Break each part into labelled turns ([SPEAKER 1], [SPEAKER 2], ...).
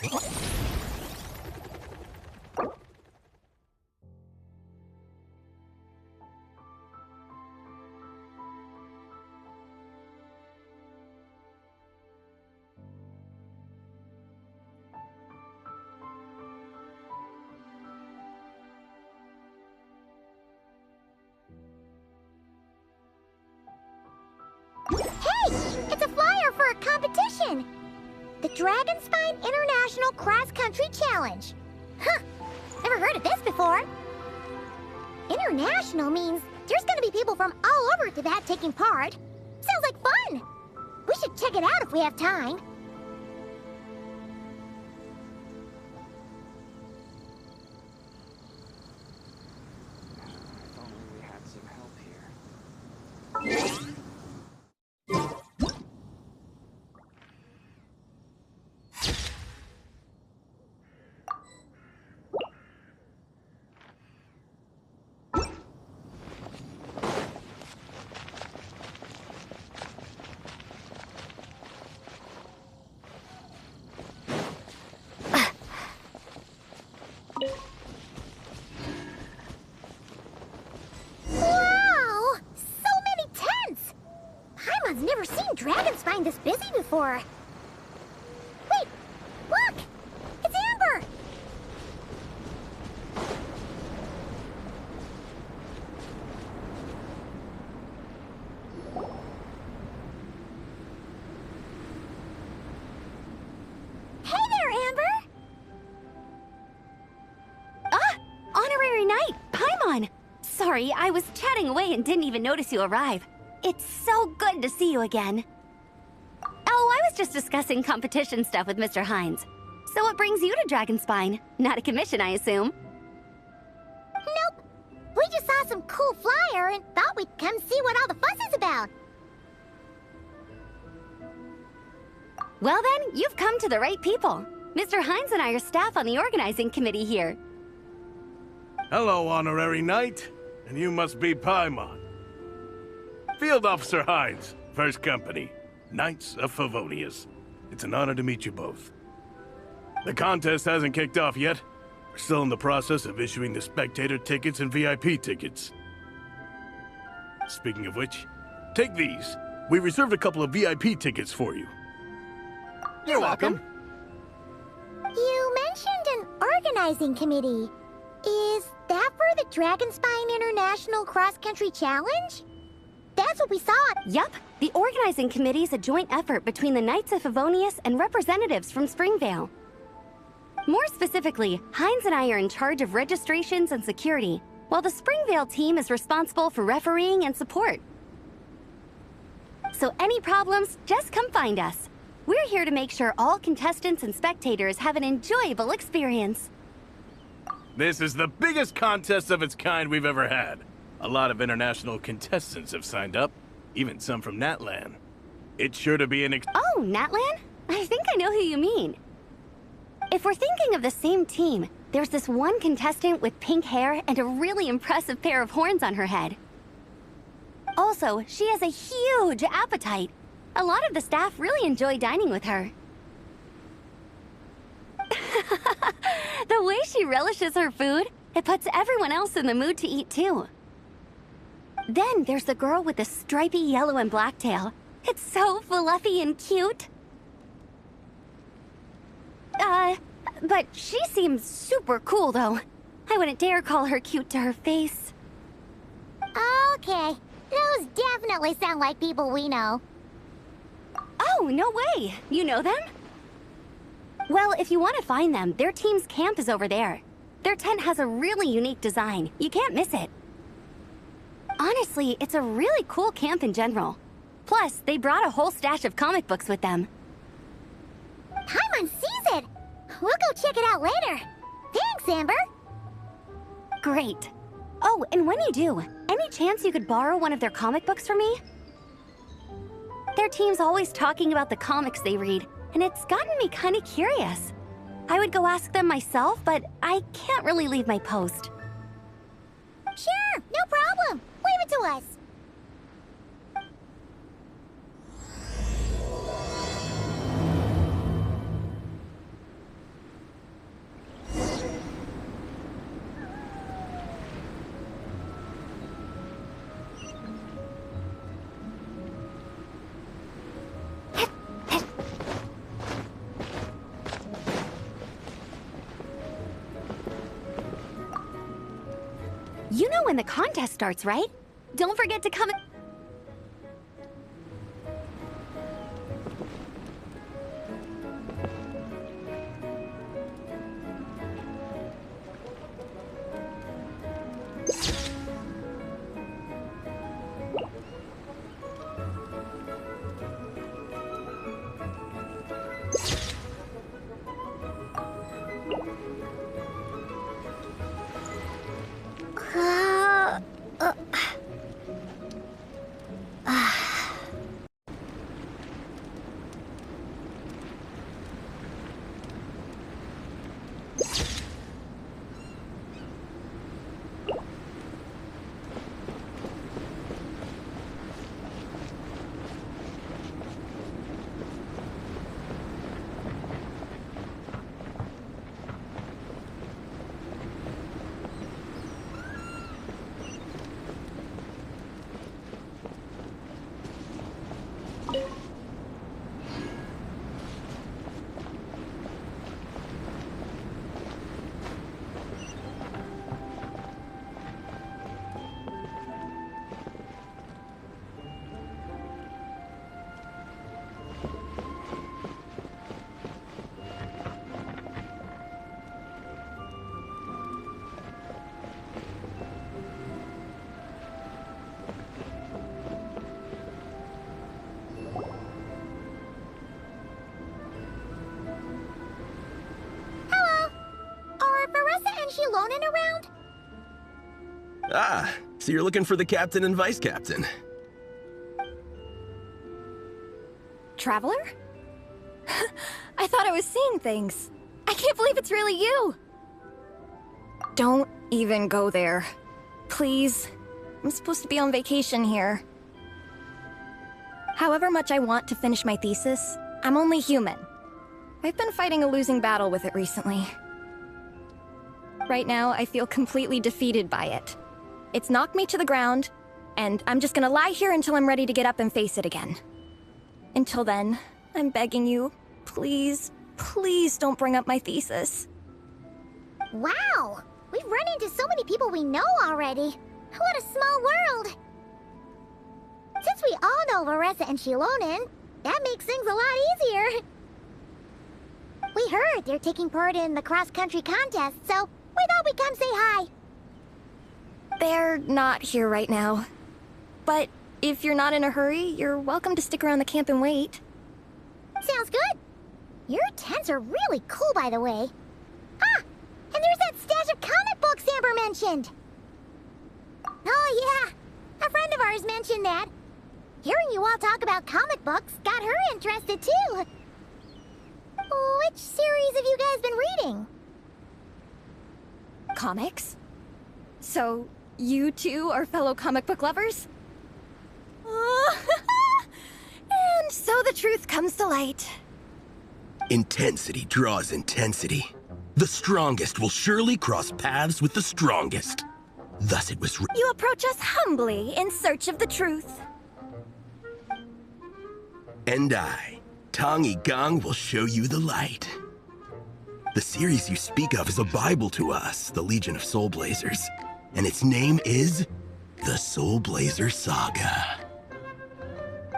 [SPEAKER 1] Hey! It's a flyer for a competition! The Dragonspine International Cross Country Challenge. Huh! Never heard of this before. International means there's gonna be people from all over Tibet taking part. Sounds like fun! We should check it out if we have time.
[SPEAKER 2] If only we had some help here.
[SPEAKER 1] Wow! So many tents! Paimon's never seen Dragonspine this busy before. Wait! Look! It's Amber! Hey there, Amber!
[SPEAKER 3] Ah! Honorary Knight, Paimon! Sorry, I was chatting away and didn't even notice you arrive. It's so good to see you again. Oh, I was just discussing competition stuff with Mr. Hines. So what brings you to Dragonspine? Not a commission, I assume?
[SPEAKER 1] Nope. We just saw some cool flyer and thought we'd come see what all the fuss is about.
[SPEAKER 3] Well then, you've come to the right people. Mr. Hines and I are staff on the organizing committee here.
[SPEAKER 4] Hello, Honorary Knight. And you must be Paimon. Field Officer Hines, First Company, Knights of Favonius. It's an honor to meet you both. The contest hasn't kicked off yet. We're still in the process of issuing the spectator tickets and VIP tickets. Speaking of which, take these. We reserved a couple of VIP tickets for you.
[SPEAKER 3] You're welcome.
[SPEAKER 1] You mentioned an organizing committee. Is that for the Dragonspine International Cross Country Challenge? That's what we saw.
[SPEAKER 3] Yup, the organizing committee is a joint effort between the Knights of Favonius and representatives from Springvale. More specifically, Hines and I are in charge of registrations and security, while the Springvale team is responsible for refereeing and support. So any problems, just come find us. We're here to make sure all contestants and spectators have an enjoyable experience.
[SPEAKER 4] This is the biggest contest of its kind we've ever had. A lot of international contestants have signed up, even some from Natlan. It's sure to be an
[SPEAKER 3] Oh, Natlan? I think I know who you mean. If we're thinking of the same team, there's this one contestant with pink hair and a really impressive pair of horns on her head. Also, she has a huge appetite. A lot of the staff really enjoy dining with her. The way she relishes her food, it puts everyone else in the mood to eat too. Then there's the girl with the stripy yellow and black tail. It's so fluffy and cute. But she seems super cool though. I wouldn't dare call her cute to her face.
[SPEAKER 1] Okay, those definitely sound like people we know.
[SPEAKER 3] Oh, no way! You know them? Well, if you want to find them, their team's camp is over there. Their tent has a really unique design. You can't miss it. Honestly, it's a really cool camp in general. Plus, they brought a whole stash of comic books with them.
[SPEAKER 1] Paimon sees it! We'll go check it out later. Thanks, Amber!
[SPEAKER 3] Great. Oh, and when you do, any chance you could borrow one of their comic books from me? Their team's always talking about the comics they read, and it's gotten me kind of curious. I would go ask them myself, but I can't really leave my post.
[SPEAKER 1] Sure, no problem. Leave it to us.
[SPEAKER 3] You know when the contest starts, right? Don't forget to come.
[SPEAKER 1] Xilonen around?
[SPEAKER 5] Ah, so you're looking for the captain and vice captain.
[SPEAKER 3] Traveler? I thought I was seeing things. I can't believe it's really you!
[SPEAKER 6] Don't even go there. Please. I'm supposed to be on vacation here. However much I want to finish my thesis, I'm only human. I've been fighting a losing battle with it recently. Right now, I feel completely defeated by it. It's knocked me to the ground, and I'm just gonna lie here until I'm ready to get up and face it again. Until then, I'm begging you, please, please don't bring up my thesis.
[SPEAKER 1] Wow! We've run into so many people we know already. What a small world! Since we all know Varessa and Xilonen, that makes things a lot easier. We heard they're taking part in the cross-country contest, so we thought we'd come say hi.
[SPEAKER 6] They're not here right now. But if you're not in a hurry, you're welcome to stick around the camp and wait.
[SPEAKER 1] Sounds good. Your tents are really cool, by the way. Ah! And there's that stash of comic books Amber mentioned! Oh yeah, a friend of ours mentioned that. Hearing you all talk about comic books got her interested too. Which series have you guys been reading?
[SPEAKER 6] Comics? So, you two are fellow comic book lovers? And so the truth comes to light.
[SPEAKER 5] Intensity draws intensity. The strongest will surely cross paths with the strongest. Thus it was
[SPEAKER 6] You approach us humbly in search of the truth.
[SPEAKER 5] And I, Tong Gang, will show you the light. The series you speak of is a Bible to us, the Legion of Soul Blazers. And its name is the Soul Blazer Saga.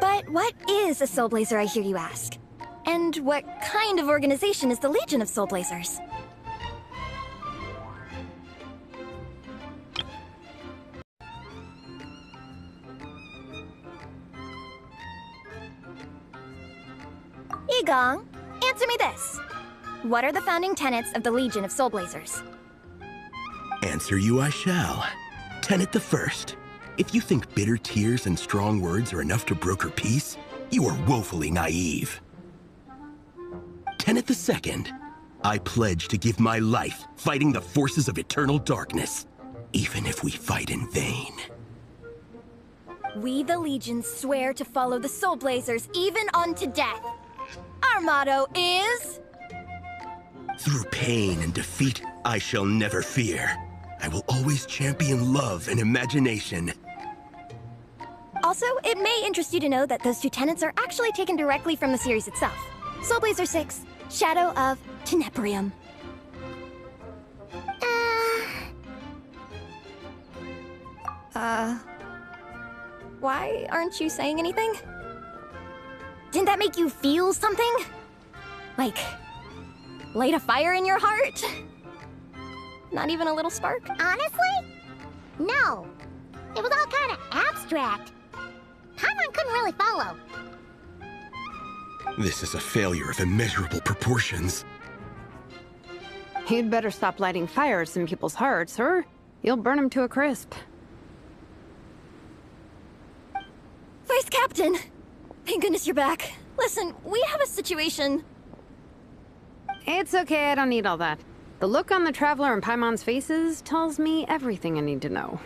[SPEAKER 6] But what is a Soul Blazer, I hear you ask? And what kind of organization is the Legion of Soul Blazers? Igong, answer me this. What are the founding tenets of the Legion of Soul Blazers?
[SPEAKER 5] Answer you I shall. Tenet the first. If you think bitter tears and strong words are enough to broker peace, you are woefully naive. Tenet the second. I pledge to give my life fighting the forces of eternal darkness, even if we fight in vain.
[SPEAKER 6] We, the Legion, swear to follow the Soul Blazers even unto death. Our motto is...
[SPEAKER 5] Through pain and defeat, I shall never fear. I will always champion love and imagination.
[SPEAKER 6] Also, it may interest you to know that those two tenets are actually taken directly from the series itself. Soul Blazer 6, Shadow of Tenebrium. Why aren't you saying anything? Didn't that make you feel something? Like, light a fire in your heart? Not even a little spark?
[SPEAKER 1] Honestly? No. It was all kind of abstract. Paimon couldn't really follow.
[SPEAKER 5] This is a failure of immeasurable proportions.
[SPEAKER 7] You'd better stop lighting fires in people's hearts, or you'll burn them to a crisp.
[SPEAKER 6] Vice Captain! Thank goodness you're back. Listen, we have a situation.
[SPEAKER 7] It's okay, I don't need all that. The look on the Traveler and Paimon's faces tells me everything I need to know.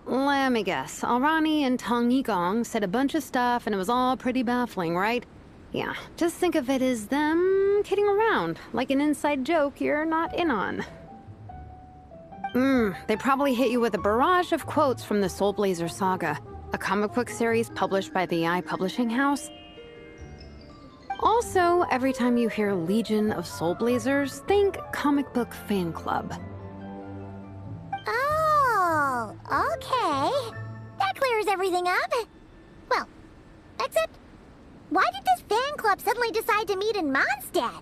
[SPEAKER 7] Let me guess. Alrani and Tong Yigong said a bunch of stuff and it was all pretty baffling, right? Yeah, just think of it as them kidding around, like an inside joke you're not in on. They probably hit you with a barrage of quotes from the Soul Blazer saga, a comic book series published by the AI publishing house. Also, every time you hear Legion of Soul Blazers, think comic book fan club.
[SPEAKER 1] Oh, okay. That clears everything up. Well, except, why did this fan club suddenly decide to meet in Mondstadt?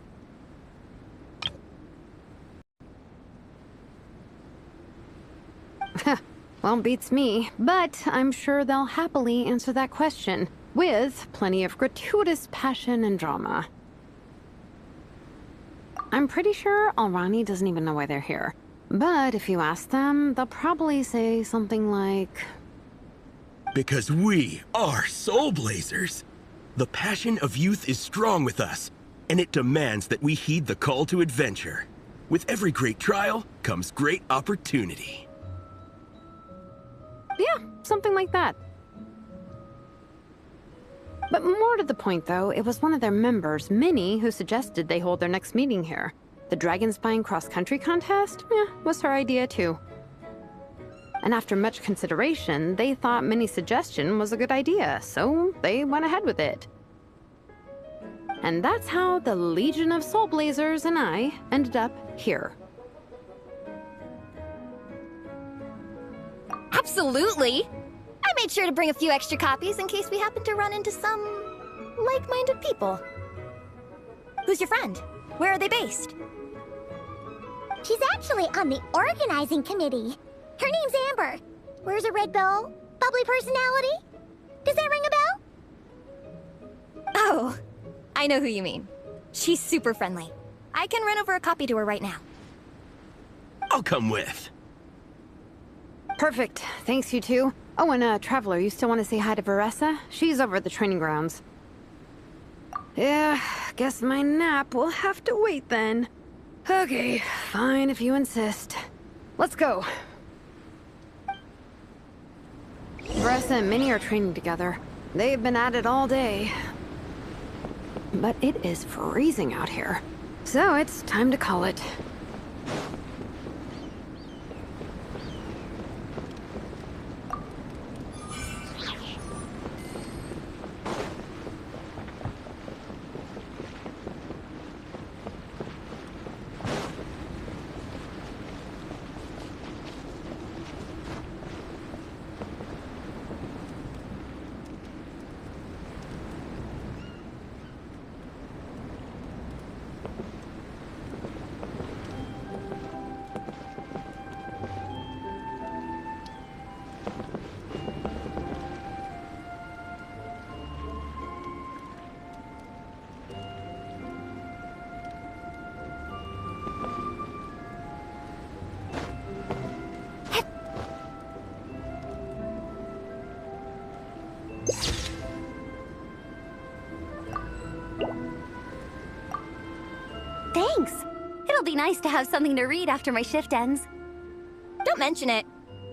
[SPEAKER 7] Well, beats me, but I'm sure they'll happily answer that question, with plenty of gratuitous passion and drama. I'm pretty sure Alrani doesn't even know why they're here. But if you ask them, they'll probably say something like...
[SPEAKER 5] Because we are Soul Blazers. The passion of youth is strong with us, and it demands that we heed the call to adventure. With every great trial comes great opportunity.
[SPEAKER 7] Yeah, something like that. But more to the point, though, it was one of their members, Minnie, who suggested they hold their next meeting here. The Dragon Spine cross-country contest? Was her idea, too. And after much consideration, they thought Minnie's suggestion was a good idea, so they went ahead with it. And that's how the Legion of Soul Blazers and I ended up here.
[SPEAKER 6] Absolutely! I made sure to bring a few extra copies in case we happen to run into some like-minded people. Who's your friend? Where are they based?
[SPEAKER 1] She's actually on the organizing committee. Her name's Amber. Wears a red bow. Bubbly personality. Does that ring a bell?
[SPEAKER 6] Oh, I know who you mean. She's super friendly. I can run over a copy to her right now.
[SPEAKER 5] I'll come with.
[SPEAKER 7] Perfect. Thanks, you two. Oh, and Traveler, you still want to say hi to Varessa? She's over at the training grounds. Yeah, guess my nap will have to wait then. Okay, fine if you insist. Let's go. Varessa and Minnie are training together. They've been at it all day. But it is freezing out here. So it's time to call it.
[SPEAKER 3] Thanks. It'll be nice to have something to read after my shift ends.
[SPEAKER 6] Don't mention it.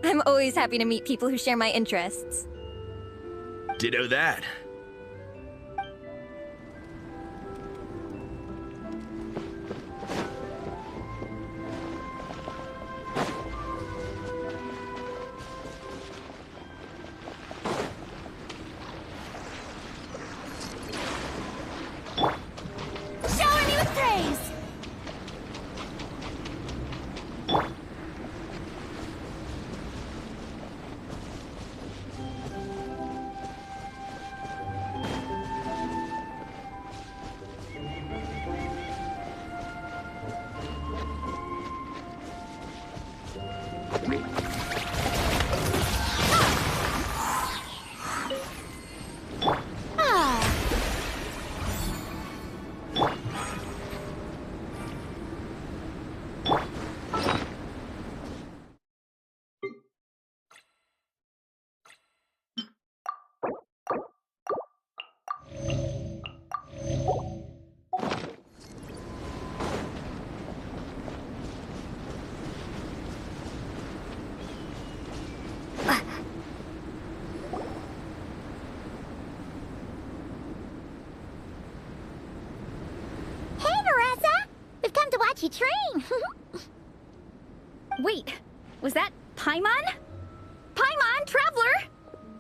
[SPEAKER 6] I'm always happy to meet people who share my interests.
[SPEAKER 5] Ditto that.
[SPEAKER 1] Shower me with praise! she train?
[SPEAKER 8] Wait, was that Paimon? Paimon, Traveler!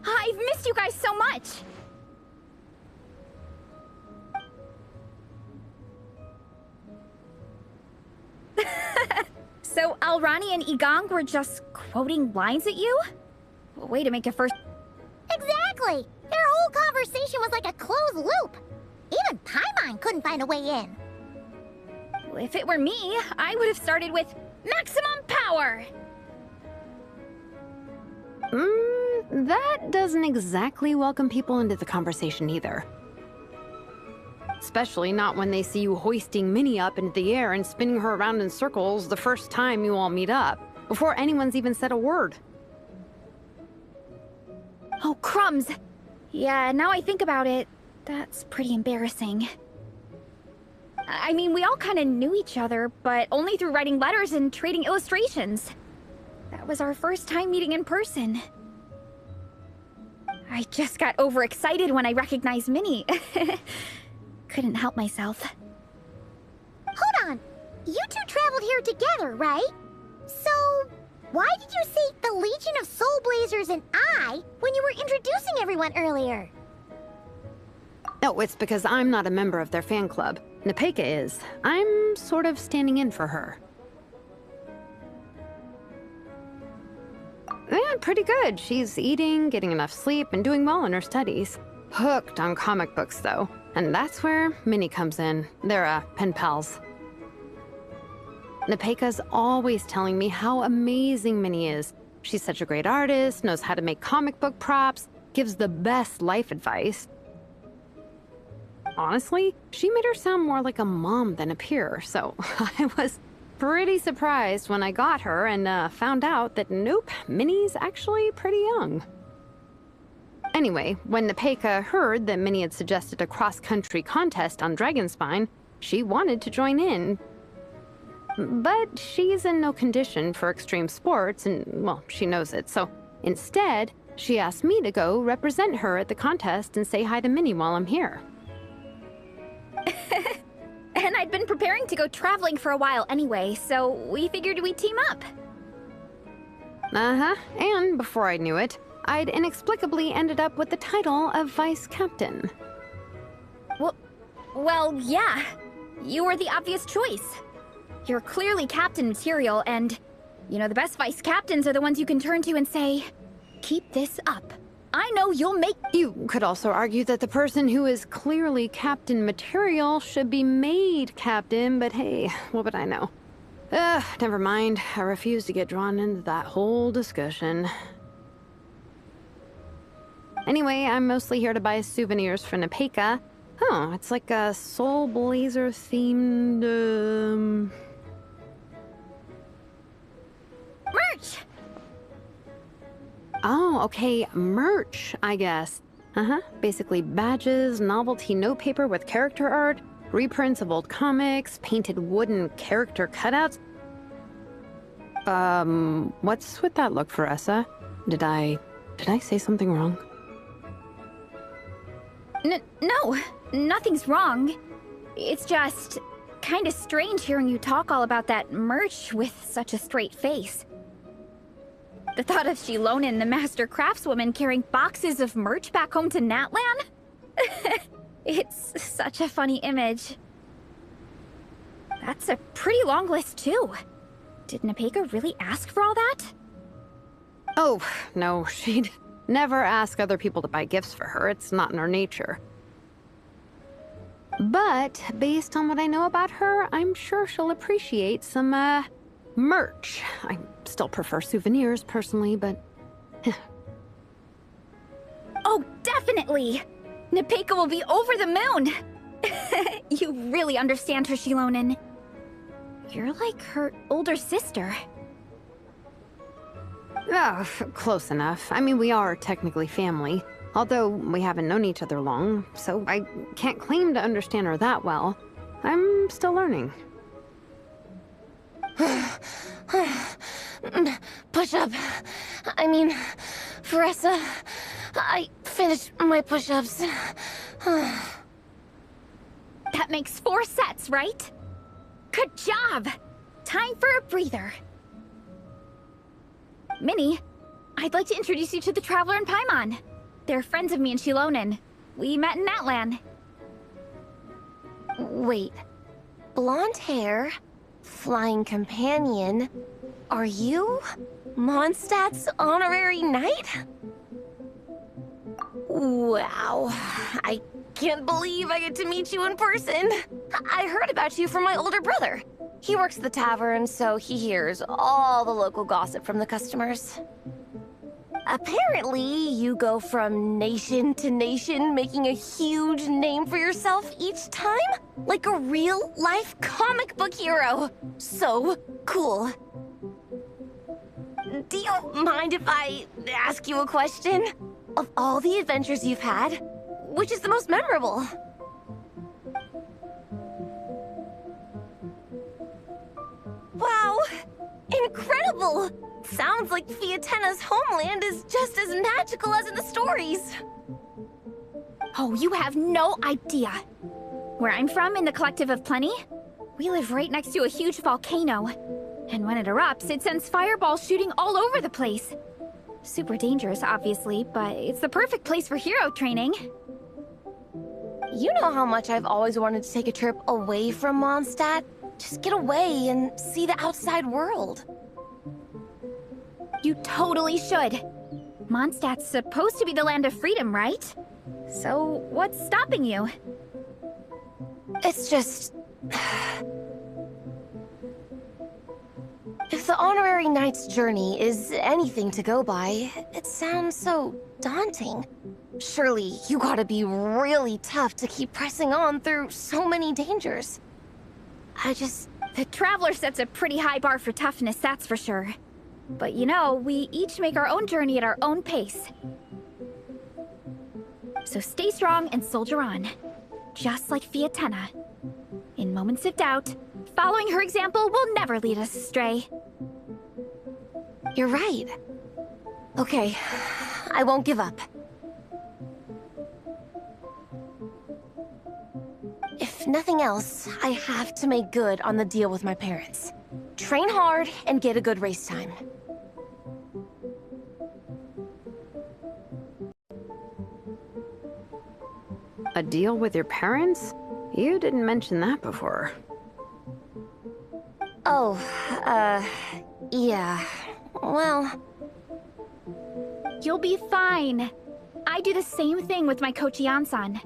[SPEAKER 8] I've missed you guys so much! So Alrani and Igong were just quoting lines at you? Way to make a first...
[SPEAKER 1] Exactly! Their whole conversation was like a closed loop. Even Paimon couldn't find a way in.
[SPEAKER 8] If it were me, I would have started with maximum power!
[SPEAKER 7] That doesn't exactly welcome people into the conversation either. Especially not when they see you hoisting Minnie up into the air and spinning her around in circles the first time you all meet up, before anyone's even said a word.
[SPEAKER 8] Oh, crumbs! Yeah, now I think about it, that's pretty embarrassing. I mean, we all kind of knew each other, but only through writing letters and trading illustrations. That was our first time meeting in person. I just got overexcited when I recognized Minnie. Couldn't help myself.
[SPEAKER 1] Hold on. You two traveled here together, right? So, why did you say the Legion of Soul Blazers and I when you were introducing everyone earlier?
[SPEAKER 7] Oh, it's because I'm not a member of their fan club. Nepeka is. I'm sort of standing in for her. Yeah, pretty good. She's eating, getting enough sleep, and doing well in her studies. Hooked on comic books, though. And that's where Minnie comes in. They're, pen pals. Nepeka's always telling me how amazing Minnie is. She's such a great artist, knows how to make comic book props, gives the best life advice. Honestly, she made her sound more like a mom than a peer, so I was pretty surprised when I got her and found out that nope, Minnie's actually pretty young. Anyway, when Nepeka heard that Minnie had suggested a cross-country contest on Dragonspine, she wanted to join in. But she's in no condition for extreme sports, and, well, she knows it, so instead, she asked me to go represent her at the contest and say hi to Minnie while I'm here.
[SPEAKER 8] And I'd been preparing to go traveling for a while anyway, so we figured we'd team up.
[SPEAKER 7] Uh-huh, and before I knew it, I'd inexplicably ended up with the title of Vice Captain.
[SPEAKER 8] Well, yeah. You were the obvious choice. You're clearly captain material, and, you know, the best vice captains are the ones you can turn to and say, keep this up. I know you'll make...
[SPEAKER 7] You could also argue that the person who is clearly captain material should be made captain, but hey, what would I know? Never mind. I refuse to get drawn into that whole discussion. Anyway, I'm mostly here to buy souvenirs for Nepeka. Oh, it's like a Soul Blazer themed,
[SPEAKER 8] merch!
[SPEAKER 7] Oh, okay, merch, I guess. Basically badges, novelty notepaper with character art, reprints of old comics, painted wooden character cutouts. What's with that look, Varessa? Did I say something wrong?
[SPEAKER 8] No, nothing's wrong. It's just kind of strange hearing you talk all about that merch with such a straight face. The thought of Xilonen, the master craftswoman, carrying boxes of merch back home to Natlan? It's such a funny image. That's a pretty long list, too. Did Nepeka really ask for all that?
[SPEAKER 7] Oh, no, she'd never ask other people to buy gifts for her. It's not in her nature. But, based on what I know about her, I'm sure she'll appreciate some, merch. I still prefer souvenirs, personally, but...
[SPEAKER 8] Oh, definitely! Nepeka will be over the moon! You really understand her, Xilonen. You're like her older sister.
[SPEAKER 7] Oh, close enough. I mean, we are technically family. Although we haven't known each other long, so I can't claim to understand her that well. I'm still learning.
[SPEAKER 9] Push-up. I mean, Varessa, I finished my push-ups.
[SPEAKER 8] That makes 4 sets, right? Good job! time for a breather. Minnie, I'd like to introduce you to the Traveler and Paimon. They're friends of me and Xilonen. We met in Atlan.
[SPEAKER 9] Wait. Blonde hair, flying companion. Are you Mondstadt's honorary knight? Wow. I can't believe I get to meet you in person. I heard about you from my older brother. He works at the tavern, so he hears all the local gossip from the customers. Apparently, you go from nation to nation, making a huge name for yourself each time? Like a real-life comic book hero. So cool. Do you mind if I ask you a question? Of all the adventures you've had, which is the most memorable? Wow! Incredible! Sounds like Fiatenna's homeland is just as magical as in the stories.
[SPEAKER 8] Oh, you have no idea. Where I'm from, in the Collective of Plenty, we live right next to a huge volcano. And when it erupts, it sends fireballs shooting all over the place. Super dangerous, obviously, but it's the perfect place for hero training.
[SPEAKER 9] You know how much I've always wanted to take a trip away from Mondstadt? Just get away and see the outside world.
[SPEAKER 8] You totally should. Mondstadt's supposed to be the land of freedom, right? So, what's stopping you?
[SPEAKER 9] It's just... If the honorary knight's journey is anything to go by, it sounds so daunting. Surely you gotta be really tough to keep pressing on through so many dangers.
[SPEAKER 8] The Traveler sets a pretty high bar for toughness, that's for sure. But you know, we each make our own journey at our own pace. So stay strong and soldier on. Just like Fiatenna. In moments of doubt, following her example will never lead us astray.
[SPEAKER 9] You're right. Okay, I won't give up. If nothing else, I have to make good on the deal with my parents. Train hard and get a good race time.
[SPEAKER 7] A deal with your parents? You didn't mention that before.
[SPEAKER 9] Oh, yeah. Well...
[SPEAKER 8] You'll be fine. I do the same thing with my coach Yan-san.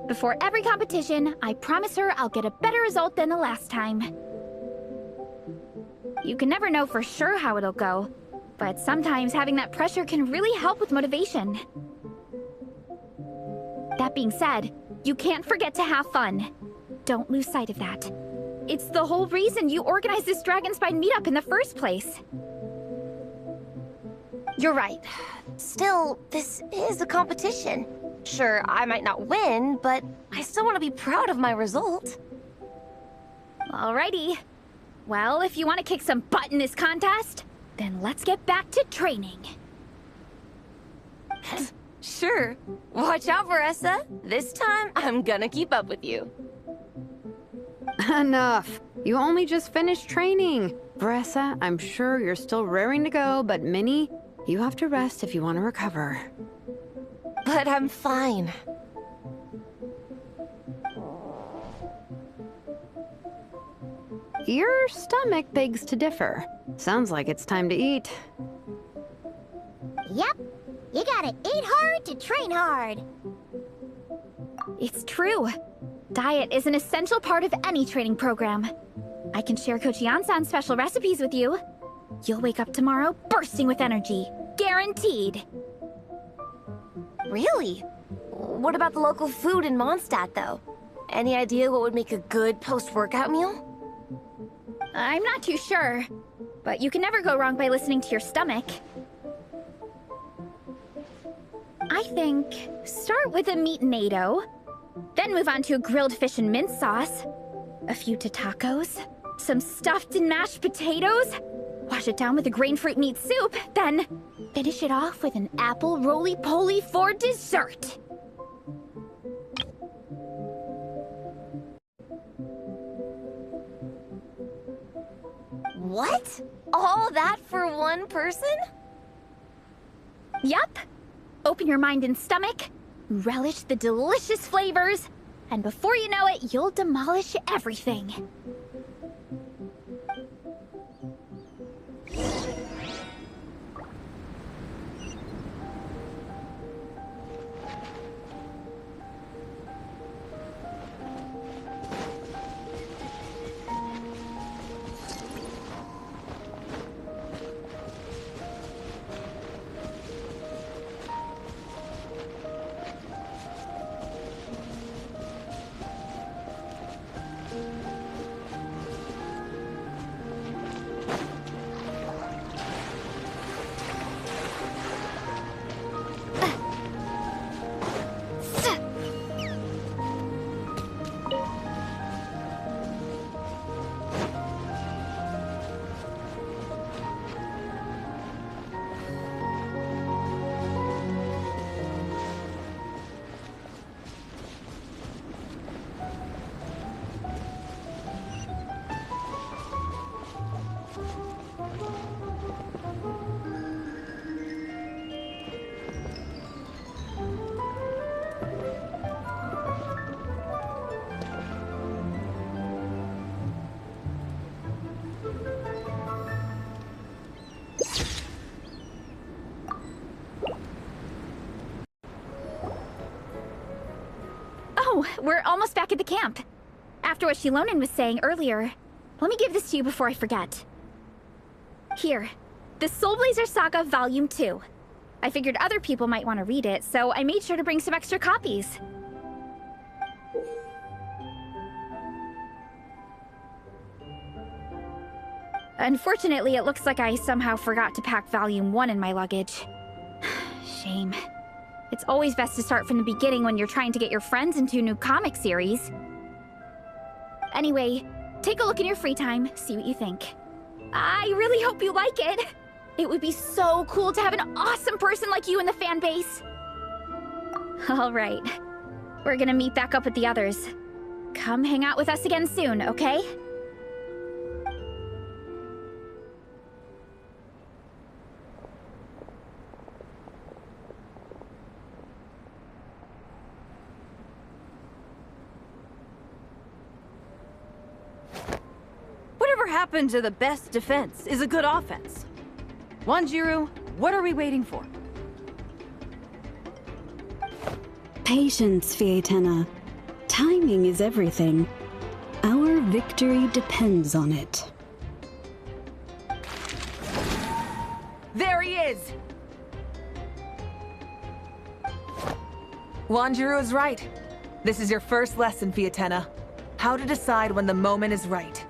[SPEAKER 8] Before every competition, I promise her I'll get a better result than the last time. You can never know for sure how it'll go, but sometimes having that pressure can really help with motivation. That being said, you can't forget to have fun. Don't lose sight of that. It's the whole reason you organized this Dragonspine meetup in the first place.
[SPEAKER 9] You're right. Still, this is a competition. Sure, I might not win, but I still want to be proud of my result.
[SPEAKER 8] Alrighty. Well, if you want to kick some butt in this contest, then let's get back to training.
[SPEAKER 9] Sure. Watch out, Varessa. This time, I'm gonna keep up with you.
[SPEAKER 7] Enough. You only just finished training. Varessa, I'm sure you're still raring to go, but Minnie, you have to rest if you want to recover.
[SPEAKER 9] But I'm fine.
[SPEAKER 7] Your stomach begs to differ. Sounds like it's time to eat.
[SPEAKER 1] Yep. You gotta eat hard to train hard.
[SPEAKER 8] It's true. Diet is an essential part of any training program. I can share Coach Yan-san's special recipes with you. You'll wake up tomorrow bursting with energy. Guaranteed.
[SPEAKER 9] Really? What about the local food in Mondstadt, though? Any idea what would make a good post-workout meal?
[SPEAKER 8] I'm not too sure, but you can never go wrong by listening to your stomach. I think start with a meat natto, then move on to a grilled fish and mint sauce, a few tacos, some stuffed and mashed potatoes, wash it down with a grain fruit meat soup, then finish it off with an apple roly-poly for dessert.
[SPEAKER 9] What? All that for one person?
[SPEAKER 8] Yup. Open your mind and stomach, relish the delicious flavors, and before you know it, you'll demolish everything. Oh, we're almost back at the camp. After what Xilonen was saying earlier, let me give this to you before I forget. Here, the Soul Blazer Saga Volume 2. I figured other people might want to read it, so I made sure to bring some extra copies. Unfortunately, it looks like I somehow forgot to pack Volume 1 in my luggage. Shame. It's always best to start from the beginning when you're trying to get your friends into a new comic series. Anyway, take a look in your free time, see what you think. I really hope you like it. It would be so cool to have an awesome person like you in the fan base. All right. We're gonna meet back up with the others. Come hang out with us again soon, okay?
[SPEAKER 10] Whatever happened to the best defense is a good offense? Wanjiru, what are we waiting for?
[SPEAKER 11] Patience, Fietena. Timing is everything. Our victory depends on it.
[SPEAKER 10] There he is!
[SPEAKER 12] Wanjiru is right. This is your first lesson, Fietena. How to decide when the moment is right.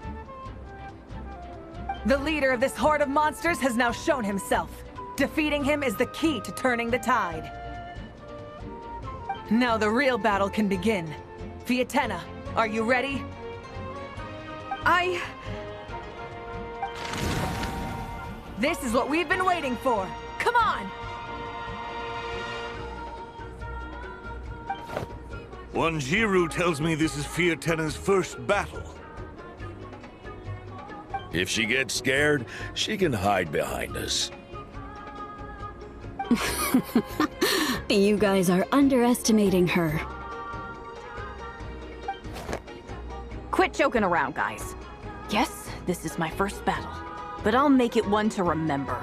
[SPEAKER 12] The leader of this horde of monsters has now shown himself. Defeating him is the key to turning the tide. Now the real battle can begin. Fietena, are you ready? This is what we've been waiting for. Come on!
[SPEAKER 4] Wanjiru tells me this is Fietena's first battle.
[SPEAKER 13] If she gets scared, she can hide behind us.
[SPEAKER 11] You guys are underestimating her.
[SPEAKER 10] Quit joking around, guys. Yes, this is my first battle, but I'll make it one to remember.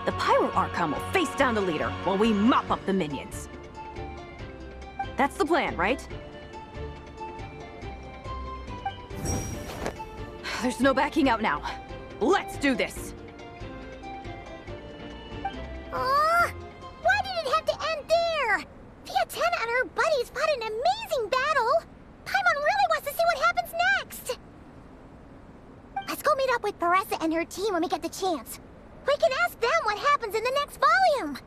[SPEAKER 10] The Pyro Archon will face down the leader while we mop up the minions. That's the plan, right? There's no backing out now. Let's do this!
[SPEAKER 1] Why did it have to end there? Fietena and her buddies fought an amazing battle. Paimon really wants to see what happens next. Let's go meet up with Varessa and her team when we get the chance. We can ask them what happens in the next volume.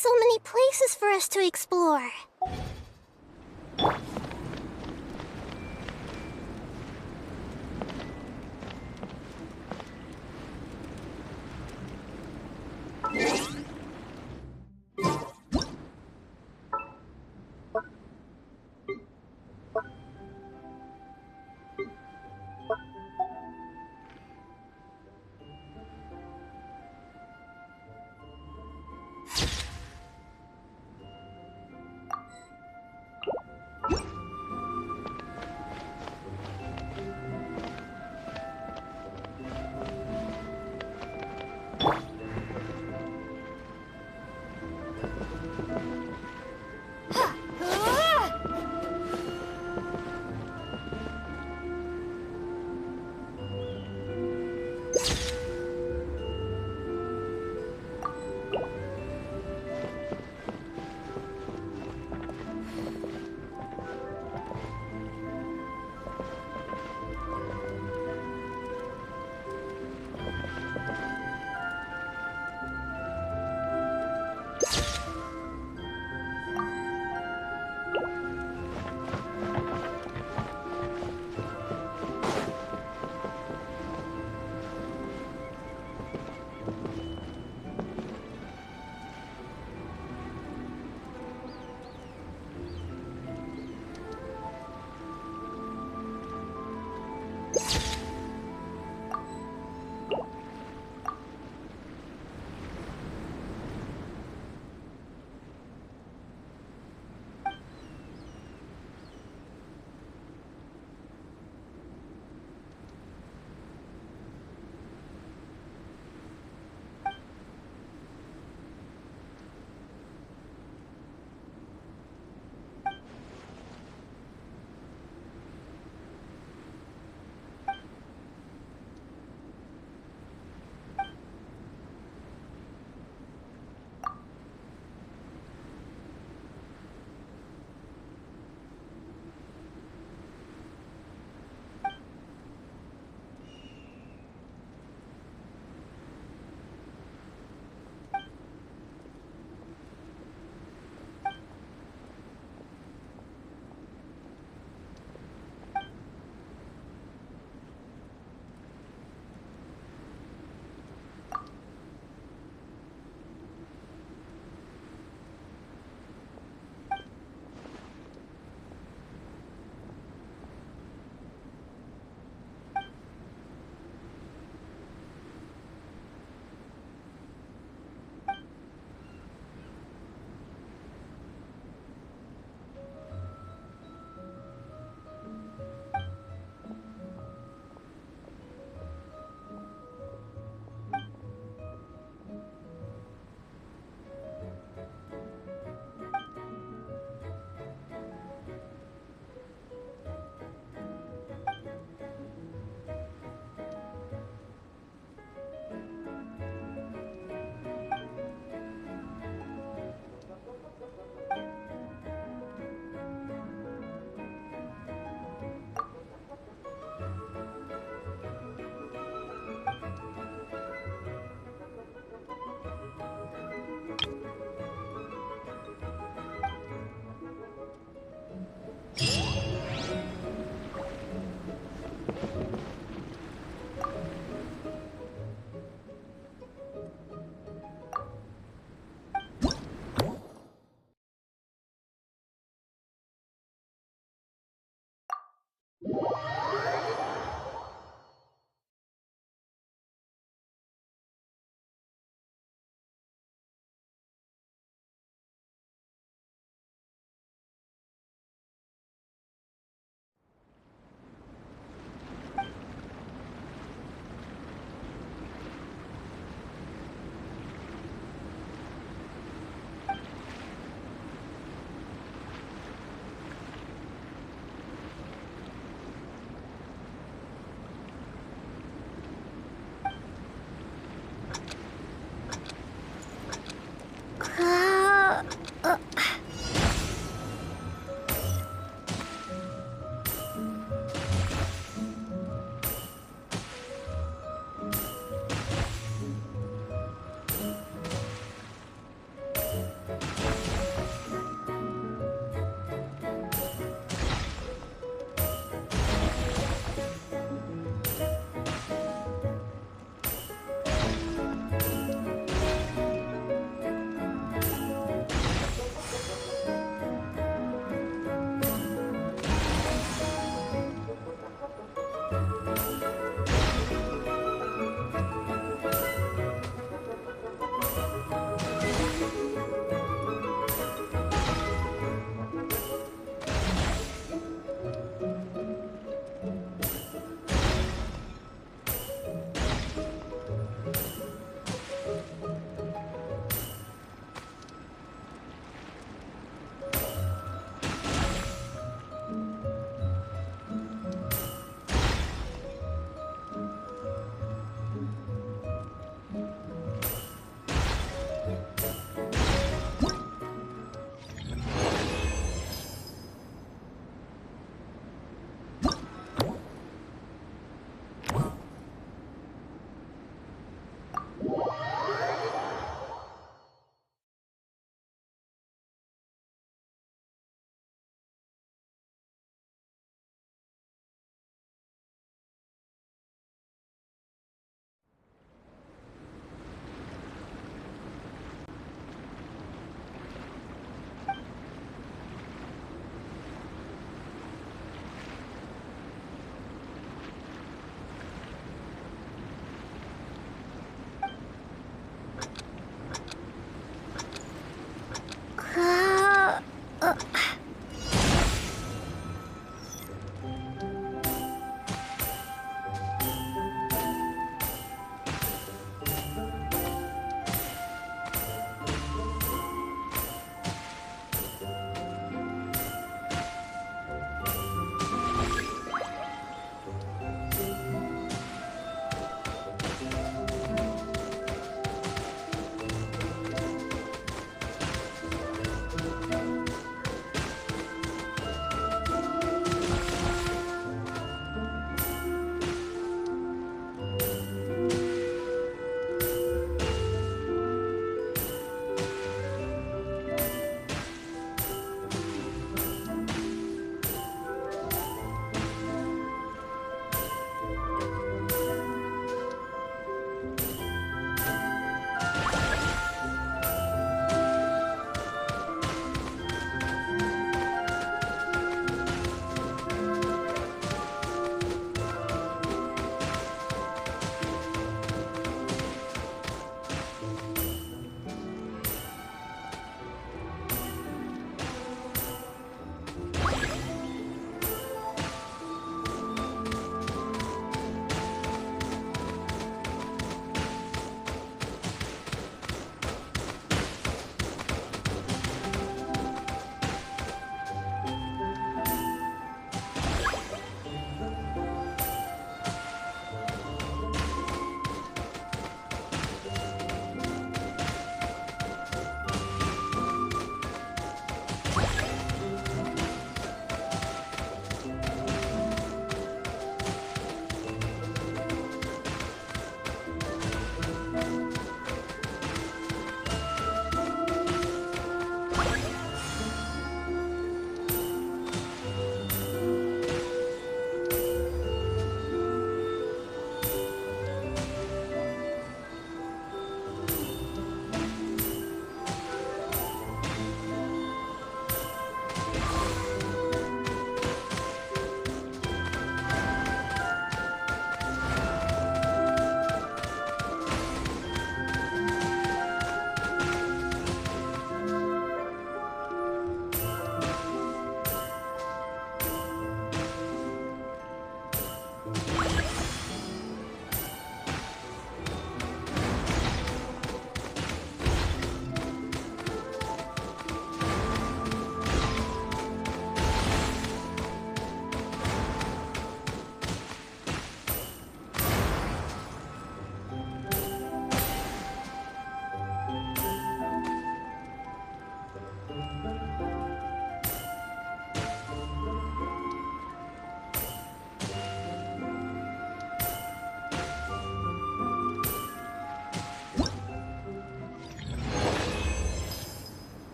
[SPEAKER 1] so many places for us to explore.